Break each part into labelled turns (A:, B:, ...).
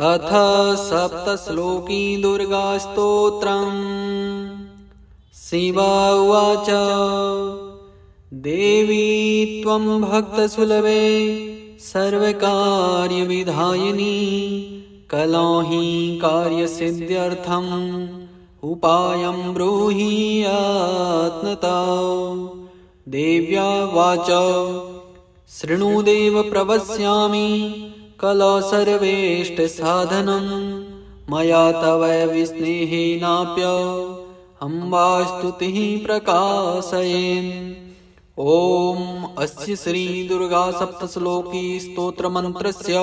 A: अथ सप्तश्लोकी दुर्गास्तोत्रम्। शिवा उवाच। देवी त्वं भक्तसुलभे सर्वकार्यविधायिनी, कलौहि कार्यसिद्ध्यर्थम् उपायं ब्रूहि यत्नता। देव्या उवाच। शृणुदेव प्रवक्ष्यामि कलौ सर्वेष्टसाधनं, मया तव विस्नेहेनाप्यहम्बास्तुतिः प्रकाशयेन्। ॐ अस्य श्री दुर्गा सप्तश्लोकी स्तोत्रमन्त्रस्य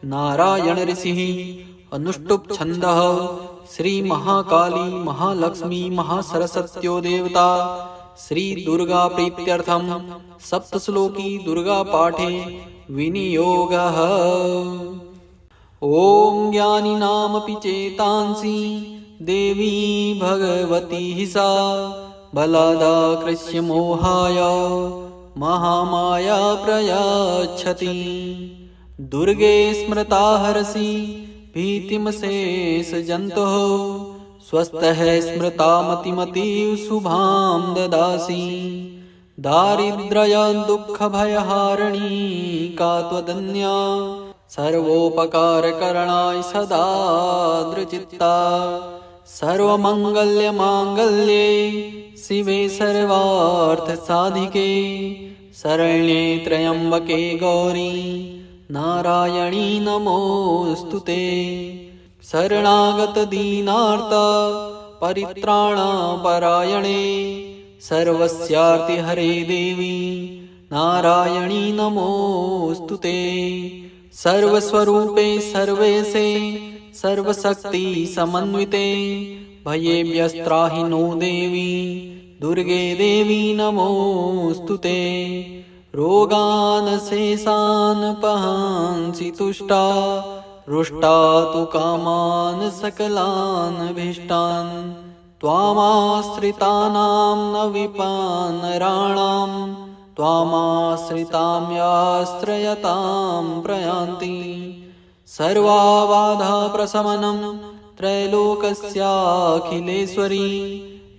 A: नारायण ऋषिः अनुष्टुप् छन्दः श्री महाकाली महालक्ष्मी महासरस्वत्यो देवता श्री दुर्गा प्रीत्यर्थं सप्तश्लोकी दुर्गा पाठे विनियोगः। ॐ ज्ञानिनामपि चेतांसि देवी भगवती सा, बलादाकृष्य मोहाय महामाया प्रयच्छति। दुर्गे स्मृता हरसि भीतिमशेषजन्तोः, स्वस्थः स्मृता मतिमतीव शुभां ददासि। दारिद्र्य दुःखभयहारिणी का त्वदन्या, सर्वोपकारकरणाय सदा दृचित्ता। सर्वमङ्गल्यमाङ्गल्ये शिवे सर्वार्थसाधिके, शरण्ये त्र्यम्बके गौरी नारायणी नमोऽस्तुते। शरणागतदीनार्त परित्राणपरायणे, सर्वस्यार्तिहरे देवी नारायणी नमोऽस्तुते। सर्वस्वरूपे सर्वेशे सर्वशक्तिसमन्विते, भयेभ्यस्त्राहि नो देवी दुर्गे देवी नमोऽस्तुते। रोगान् शेषान् पहांसि तुष्टा, रुष्टा तु कामान् सकलान् भीष्टान्। त्वामाश्रितानां न विपानराणां, त्वामाश्रितां याश्रयतां प्रयान्ति। सर्वाबाधा प्रशमनं त्रैलोक्यस्याखिलेश्वरी,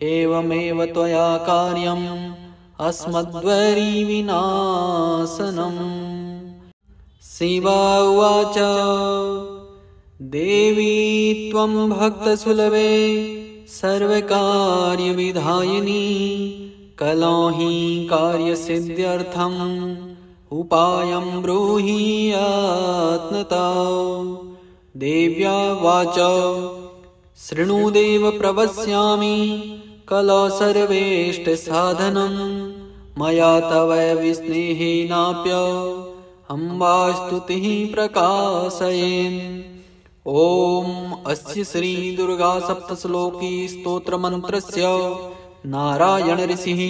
A: एवमेव त्वया कार्यम् अस्मद्वरी विनाशनम्। शिवा उवाच। देवी त्वं भक्तसुलभे सर्वकार्यविधायिनी, कलौहि कार्यसिद्ध्यर्थम् उपायं ब्रूहि यत्नता। देव्या उवाच। शृणुदेव प्रवक्ष्यामि कलौ सर्वेष्टसाधनं, मया तव विस्नेहेनाप्यहम्बास्तुतिः प्रकाशयेन्। ॐ अस्य श्री दुर्गा सप्तश्लोकी स्तोत्रमन्त्रस्य नारायण ऋषिः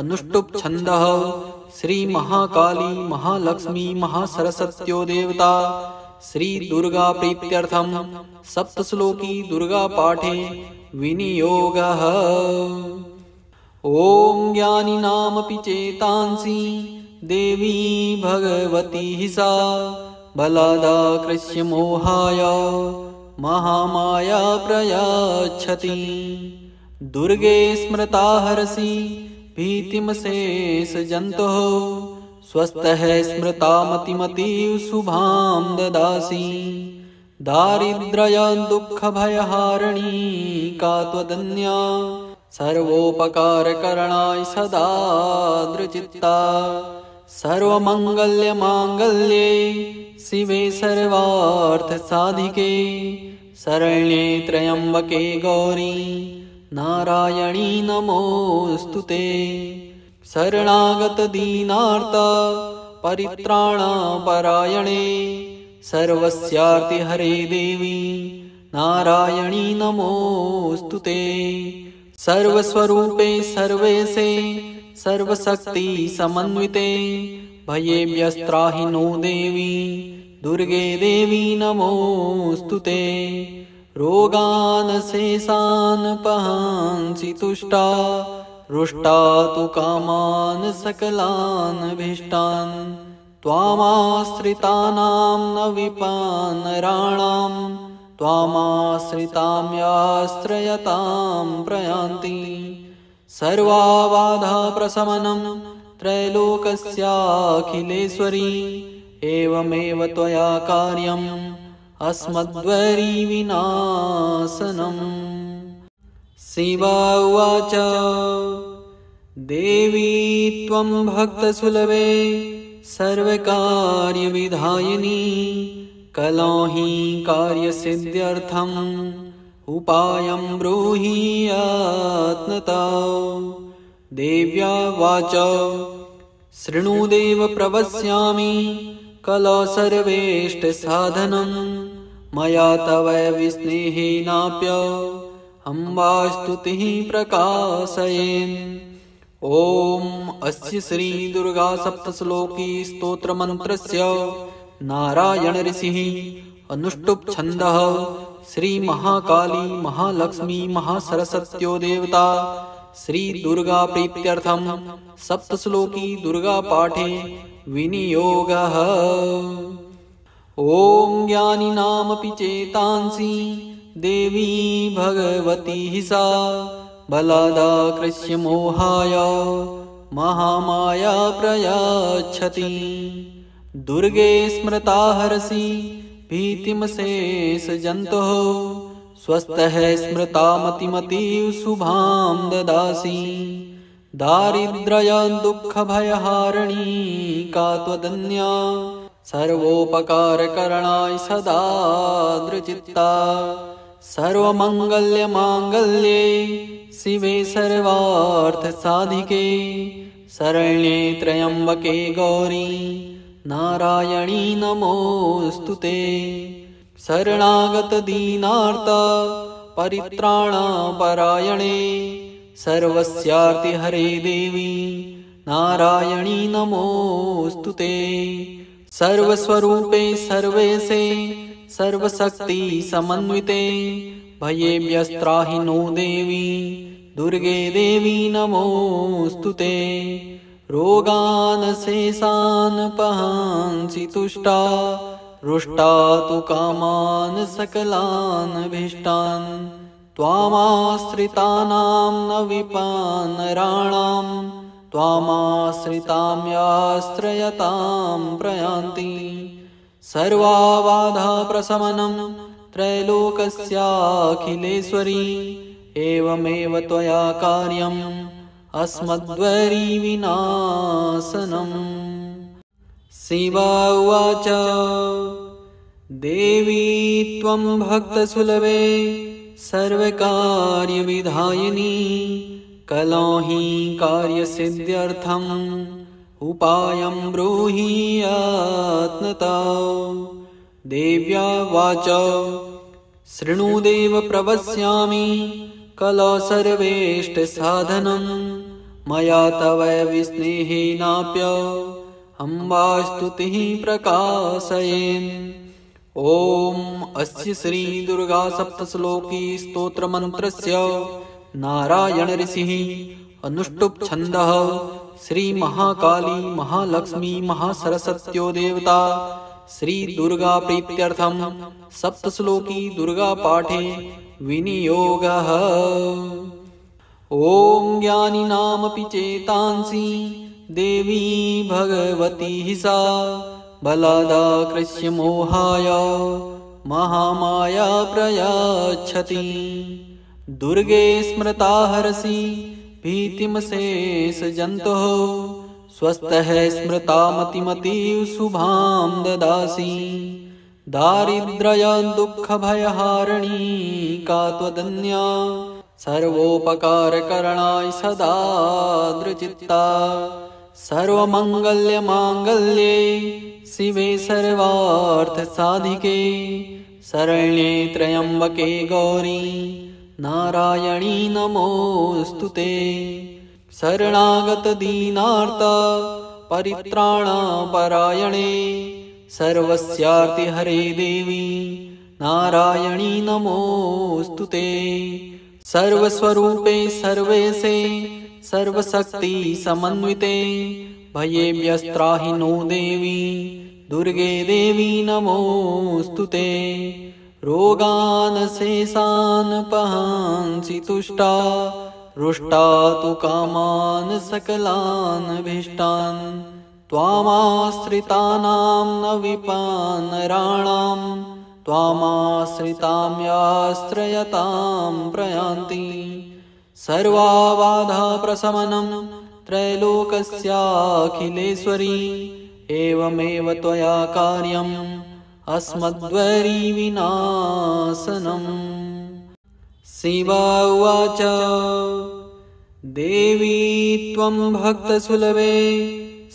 A: अनुष्टुप् छन्दः श्री महाकाली महालक्ष्मी महासरस्वत्यो देवता श्री दुर्गा प्रीत्यर्थं सप्तश्लोकी दुर्गा पाठे विनियोगः। ॐ ज्ञानिनामपि चेतांसि देवी भगवती सा, बलादाकृष्य मोहाय महामाया प्रयच्छति। दुर्गे स्मृता हरसि भीतिमशेषजन्तोः, स्वस्थः स्मृता मतिमतीव शुभां ददासि। दारिद्र्य दुःखभयहारिणी का त्वदन्या, सर्वोपकारकरणाय सदा दृचित्ता। सर्वमङ्गल्यमाङ्गल्ये शिवे सर्वार्थसाधिके, शरण्ये त्र्यम्बके गौरी नारायणी नमोऽस्तुते। शरणागतदीनार्त परित्राणपरायणे, सर्वस्यार्तिहरे देवी नारायणी नमोऽस्तुते। सर्वस्वरूपे सर्वेशे सर्वशक्तिसमन्विते, भयेभ्यस्त्राहि नो देवी दुर्गे देवी नमोऽस्तुते। रोगान् शेषान् पहांसि तुष्टा, रुष्टा तु कामान् सकलान् भीष्टान्। त्वामाश्रितानां न विपानराणां त्वामाश्रितां याश्रयतां प्रयान्ति सर्वाबाधाप्रशमनं त्रैलोकस्याखिलेश्वरी एवमेव त्वया कार्यम् अस्मद्वरी विनाशनम्। शिवा उवाच देवी त्वं भक्तसुलभे सर्वकार्यविधायिनी कलौ हि कार्यसिद्ध्यर्थम् उपायं ब्रूहि यत्नता। देव्या उवाच शृणु देव प्रवक्ष्यामि कलौ सर्वेष्टसाधनं मया तव विस्नेहेनाप्य अम्बास्तुतिः प्रकाशयेन्। ॐ अस्य श्री दुर्गा सप्तश्लोकी स्तोत्रमन्त्रस्य नारायण ऋषिः अनुष्टुप् छन्दः श्री महाकाली महालक्ष्मी महासरस्वत्यो देवता श्री दुर्गा प्रीत्यर्थं सप्तश्लोकी दुर्गा पाठे विनियोगः। ॐ ज्ञानिनामपि चेतांसि देवी भगवती हि सा बलादाकृष्य मोहाय महामाया प्रयच्छति। दुर्गे स्मृता हरसि भीतिमशेषजन्तोः स्वस्थः स्मृता मतिमतीव शुभां ददासि। दारिद्र्य दुःखभयहारिणी का त्वदन्या सर्वोपकारकरणाय सदा दृचित्ता। सर्वमङ्गल्यमाङ्गल्ये शिवे सर्वार्थसाधिके शरण्ये त्र्यम्बके गौरी नारायणी नमोऽस्तुते। शरणागतदीनार्त परित्राणपरायणे सर्वस्यार्तिहरे देवी नारायणी नमोऽस्तुते। सर्वस्वरूपे सर्वेशे सर्वशक्ति समन्विते भयेभ्यस्त्राहि नो देवी दुर्गे देवी नमोऽस्तुते। रोगान् शेषान् पहांसि तुष्टा रुष्टा तु कामान् सकलान् भीष्टान् त्वामाश्रितानां न विपानराणां त्वामाश्रितां याश्रयतां प्रयान्ति सर्वाबाधाप्रशमनं त्रैलोकस्याखिलेश्वरी एवमेव त्वया कार्यम् अस्मद्वरी विनाशनम्। शिवा उवाच देवी त्वं भक्तसुलभे सर्वकार्यविधायिनी कलौ हि कार्यसिद्ध्यर्थम् उपायं ब्रूहि यत्नता। देव्या उवाच शृणु देव प्रवक्ष्यामि कलौ सर्वेष्टसाधनं मया तव विस्नेहेनाप्य अम्बास्तुतिः प्रकाशयेन्। ॐ अस्य श्री दुर्गा सप्तश्लोकी स्तोत्रमन्त्रस्य नारायण ऋषिः अनुष्टुप् छन्दः श्री महाकाली महालक्ष्मी महासरस्वत्यो देवता श्री दुर्गा प्रीत्यर्थं सप्तश्लोकी दुर्गा पाठे विनियोगः। ॐ ज्ञानिनामपि चेतांसि देवी भगवती हि सा बलादाकृष्य मोहाय महामाया प्रयच्छति। दुर्गे स्मृता हरसि भीतिमशेषजन्तोः स्वस्थः स्मृता मतिमतीव शुभां ददासि। दारिद्र्य दुःखभयहारिणी का त्वदन्या सर्वोपकारकरणाय सदा दृचित्ता। सर्वमङ्गल्यमाङ्गल्ये शिवे सर्वार्थसाधिके शरण्ये त्र्यम्बके गौरी नारायणी नमोऽस्तुते। शरणागतदीनार्त परित्राणपरायणे सर्वस्यार्तिहरे देवी नारायणी नमोऽस्तुते। सर्वस्वरूपे सर्वेशे सर्वशक्ति समन्विते भयेभ्यस्त्राहि नो देवी दुर्गे देवी नमोऽस्तुते। रोगान् शेषान् पहांसि तुष्टा रुष्टा तु कामान् सकलान् भीष्टान्। त्वामाश्रितानां न विपानराणां त्वामाश्रितां याश्रयतां प्रयान्ति। सर्वाबाधा प्रशमनं त्रैलोकस्याखिलेश्वरी एवमेव त्वया कार्यम् अस्मद्वरी विनाशनम्। शिव उवाच देवी त्वं भक्तसुलभे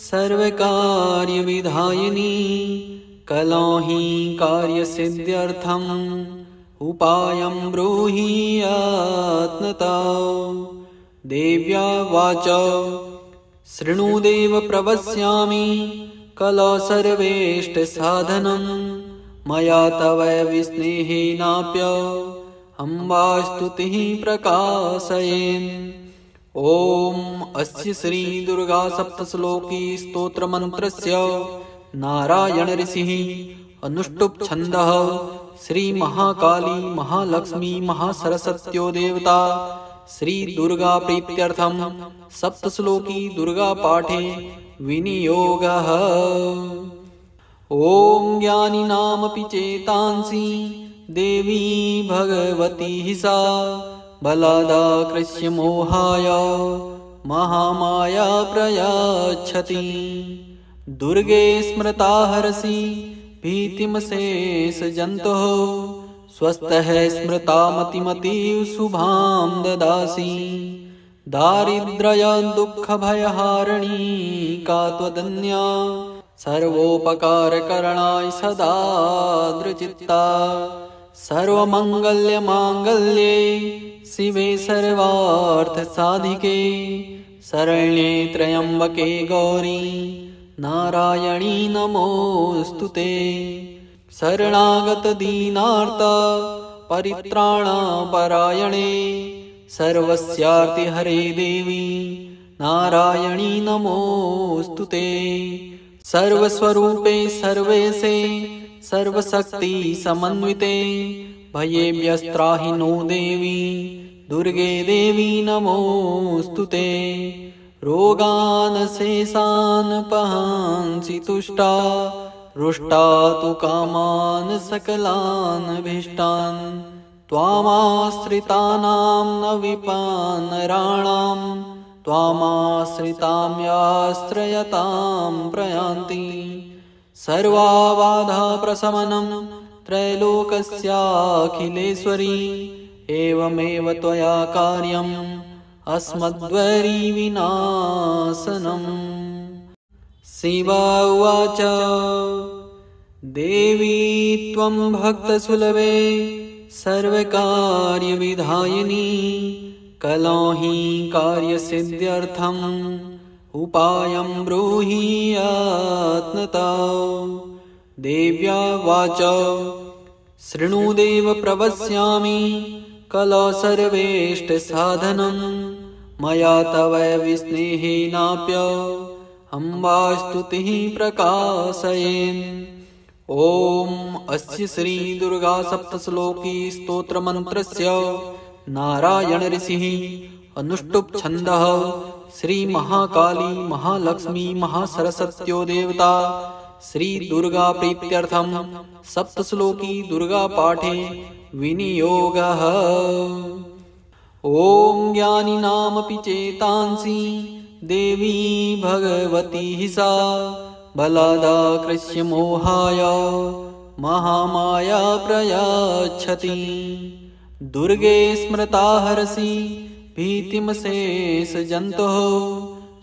A: सर्वकार्यविधायिनी कलौ हि कार्यसिद्ध्यर्थम् उपायं ब्रूहि यत्नतः। देव्या वाच शृणुदेव प्रवक्ष्यामि कलौ सर्वेष्टसाधनं मया तव विस्नेहेनाप्य अम्बास्तुतिः प्रकाशयेन्। ॐ अस्य श्री दुर्गा सप्तश्लोकी स्तोत्रमन्त्रस्य नारायण ऋषिः अनुष्टुप् छन्दः श्री महाकाली महालक्ष्मी महासरस्वत्यो देवता श्री दुर्गा प्रीत्यर्थं सप्तश्लोकी दुर्गा पाठे विनियोगः। ॐ ज्ञानिनामपि चेतांसि देवी भगवती सा बलादाकृष्य मोहाय महामाया प्रयच्छति। दुर्गे स्मृता हरसि भीतिमशेषजन्तोः स्वस्थः स्मृता मतिमतीव शुभां ददासि। दारिद्र्य दुःखभयहारिणी का त्वदन्या सर्वोपकारकरणाय सदा दृचित्ता। सर्वमङ्गल्यमाङ्गल्ये शिवे सर्वार्थसाधिके शरण्ये त्र्यम्बके गौरी नारायणी नमोऽस्तुते। शरणागतदीनार्त परित्राणपरायणे सर्वस्यार्तिहरे देवी नारायणी नमोऽस्तुते। सर्वस्वरूपे सर्वेशे सर्वशक्ति समन्विते भयेभ्यस्त्राहि नो देवी दुर्गे देवी नमोऽस्तुते। रोगान् शेषान् पहांसि तुष्टा रुष्टा तु कामान् सकलान् भीष्टान्। त्वामाश्रितानां न विपानराणां त्वामाश्रितां याश्रयतां प्रयान्ति। सर्वाबाधा प्रशमनं त्रैलोकस्याखिलेश्वरी एवमेव त्वया कार्यम् अस्मद्वरी विनाशनम्। शिव उवाच देवी त्वं भक्तसुलभे सर्वकार्यविधायिनी कलौ हि कार्यसिद्ध्यर्थम् उपायं ब्रूहि यत्नतः। देव्या वाच शृणुदेव प्रवक्ष्यामि कलौ सर्वेष्टसाधनं मया तव विस्नेहेनाप्य अम्बास्तुतिः प्रकाशयेन्। ॐ अस्य श्री दुर्गा सप्तश्लोकी स्तोत्रमन्त्रस्य नारायण ऋषिः अनुष्टुप् छन्दः श्री महाकाली महालक्ष्मी महासरस्वत्यो देवता श्री दुर्गा प्रीत्यर्थं सप्तश्लोकी दुर्गा पाठे विनियोगः। ॐ ज्ञानिनामपि चेतांसि देवी भगवती सा बलादाकृष्य मोहाय महामाया प्रयच्छति। दुर्गे स्मृता हरसि भीतिमशेषजन्तोः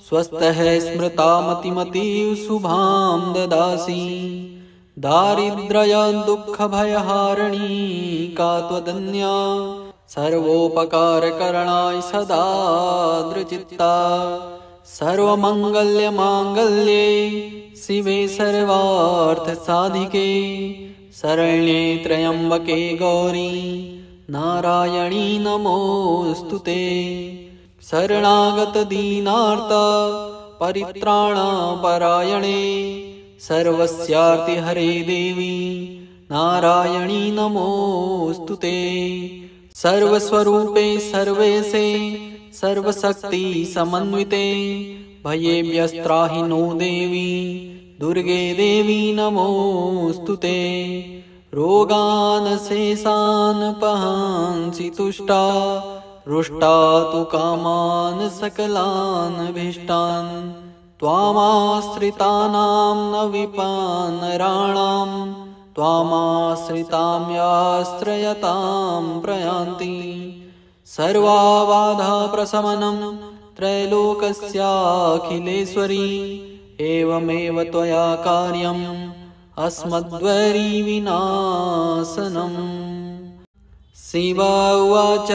A: स्वस्थः स्मृता मतिमतीव शुभां ददासि। दारिद्र्य दुःखभयहारिणी का त्वदन्या सर्वोपकारकरणाय सदा दृचित्ता। सर्वमङ्गल्यमाङ्गल्ये शिवे सर्वार्थसाधिके शरण्ये त्र्यम्बके गौरी नारायणी नमोऽस्तुते। शरणागतदीनार्त परित्राणपरायणे सर्वस्यार्तिहरे देवी नारायणी नमोऽस्तु ते। सर्वस्वरूपे सर्वेशे सर्वशक्ति समन्विते भयेभ्यस्त्राहि नो देवी दुर्गे देवी नमोऽस्तु ते। रोगान् शेषान् पहांसि तुष्टा रुष्टा तु कामान् सकलान् भीष्टान् त्वामाश्रितानां न विपानराणां त्वामाश्रितां याश्रयतां प्रयान्ति। सर्वाबाधा प्रशमनं त्रैलोकस्याखिलेश्वरी एवमेव त्वया कार्यम् अस्मद्वरी विनाशनम्। शिवा उवाच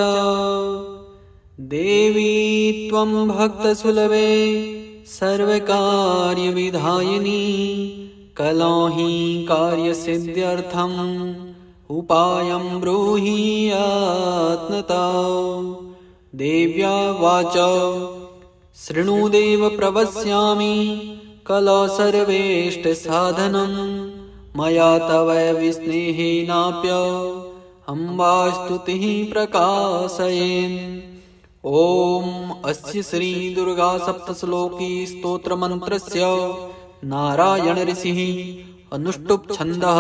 A: देवी त्वं भक्तसुलभे सर्वकार्यविधायिनी कलौहि कार्यसिद्ध्यर्थम् उपायं ब्रूहि यत्नता। देव्या वाच शृणुदेव प्रवक्ष्यामि कलौ सर्वेष्टसाधनं मया तव विस्नेहेनाप्य अम्बास्तुतिः प्रकाशयेन्। ॐ अस्य श्री दुर्गा सप्तश्लोकी स्तोत्रमन्त्रस्य नारायण ऋषिः अनुष्टुप् छन्दः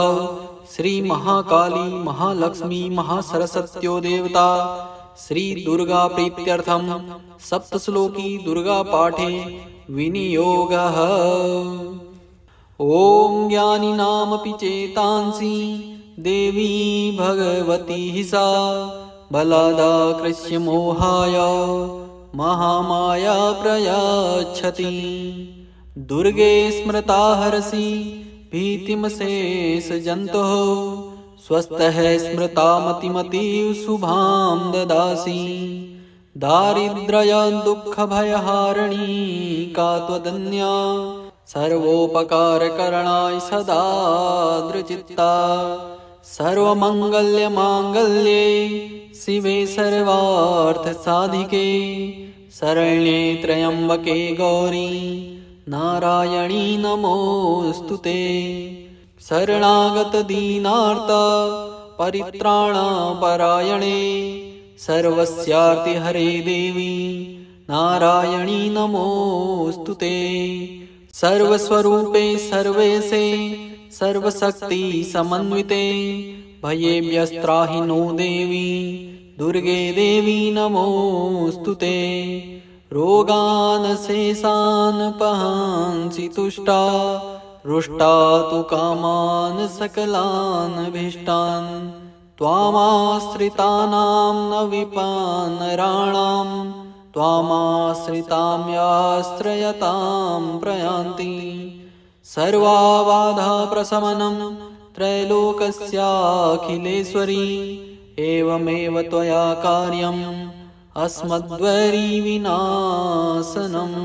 A: श्री महाकाली महालक्ष्मी महासरस्वत्यो देवता श्री दुर्गा प्रीत्यर्थं सप्तश्लोकी दुर्गा पाठे विनियोगः। ॐ ज्ञानिनामपि चेतांसि देवी भगवती सा बलादाकृष्य मोहाय महामाया प्रयच्छति। दुर्गे स्मृता हरसि भीतिमशेषजन्तोः स्वस्तः स्मृता मतिमतीव शुभां ददासि। दारिद्र्य दुःखभयहारिणी का त्वदन्या सर्वोपकारकरणाय सदा दृचित्ता। सर्वमङ्गल्यमाङ्गल्ये शिवे सर्वार्थसाधिके शरण्ये त्र्यम्बके गौरी नारायणी नमोऽस्तु ते। शरणागतदीनार्त परित्राणपरायणे सर्वस्यार्तिहरे देवी नारायणी नमोऽस्तु ते। सर्वस्वरूपे सर्वेशे सर्वशक्ति समन्विते भयेभ्यस्त्राहि नो देवी दुर्गे देवी नमोऽस्तु ते। रोगान् शेषान् पहांसि तुष्टा रुष्टा तु कामान् सकलान् भीष्टान् त्वामाश्रितानां न विपानराणां त्वामाश्रितां याश्रयतां प्रयान्ति। सर्वाबाधा प्रशमनं त्रैलोकस्याखिलेश्वरी एवमेव त्वया कार्यम् अस्मद्वरी विनाशनम्।